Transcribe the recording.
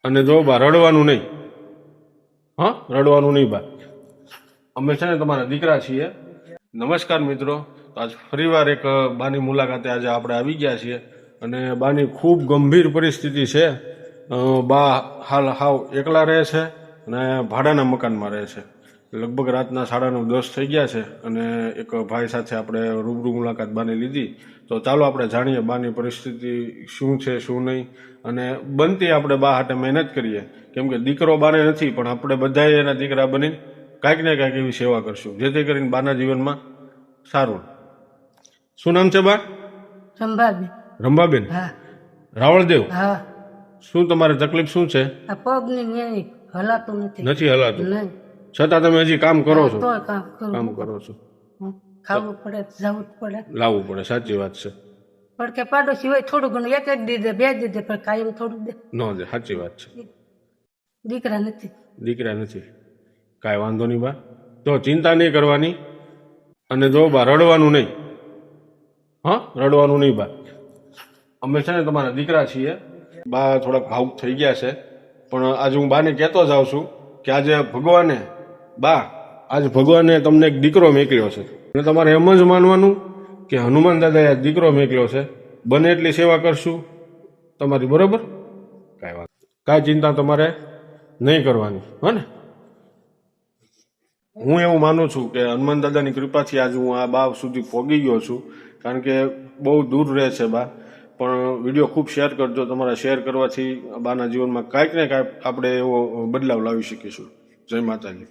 અને જો બા રડવાનું નહીં, હા રડવાનું નહીં બા. અમે છે ને તમારા દીકરા છીએ. નમસ્કાર મિત્રો, તો આજ ફરીવાર એક બાની મુલાકાતે આજે આપણે આવી ગયા છીએ અને બાની ખૂબ ગંભીર પરિસ્થિતિ છે. બા હાલ હાવ એકલા રહે છે અને ભાડાના મકાનમાં રહે છે. લગભગ રાતના 9:30 થઈ ગયા છે અને એક ભાઈ સાથે આપણે રૂબરૂ મુલાકાત બાની લીધી. તો ચાલો આપણે જાણીએ બાની પરિસ્થિતિ શું છે શું નહીં, અને બનતી આપણે બા હાટે મહેનત કરીએ. કેમ કે દીકરો બાને નથી, પણ આપણે બધાએ એના દીકરા બની કાંઈક ને કાંઈક એવી સેવા કરશું જેથી કરીને બાના જીવનમાં સારું. શું નામ છે બા? રંભાબેન. રંભાબેન. હા. રાવળદેવ. હા. શું તમારે તકલીફ શું છે? આ પગની ન્યાય હલાતું નથી. નથી હલાતું? નહીં. છતાં તમે હજી કામ કરો છો? તોય કામ કરું. કામ કરો છો. ખાવું પડે, જવું જ પડે. લાવવું પડે, સાચી વાત છે. પણ કે પાડોશી હોય થોડું ઘણું એક જ દીધે, બે દીધે, પણ કાયમ થોડું દે. ન દે, સાચી વાત છે. દીકરા નથી. દીકરા નથી, કાંઈ વાંધો નહીં બા. તો ચિંતા નહીં કરવાની, અને જો બા રડવાનું નહીં, હા રડવાનું નહીં બા. અમે છે ને તમારા દીકરા છીએ. બા થોડાક ભાવુક થઈ ગયા છે, પણ આજે હું બાને કહેતો જાઉં છું કે આજે ભગવાને તમને એક દીકરો મોકલ્યો છે, અને તમારે એમ જ માનવાનું કે હનુમાન દાદાએ દીકરો મોકલ્યો છે. બને એટલી સેવા કરશું તમારી, બરોબર? કાંઈ ચિંતા તમારે નહીં કરવાની, હો ને? હું એવું માનું છું કે હનુમાન દાદાની કૃપાથી આજે હું આ બા સુધી પહોંચી ગયો છું, કારણ કે બહુ દૂર રહે છે બા. પણ વિડીયો ખૂબ શેર કરજો. તમારા શેર કરવાથી બાના જીવનમાં કાંઈક ને કાંઈક આપણે એવો બદલાવ લાવી શકીશું. જય માતાજી.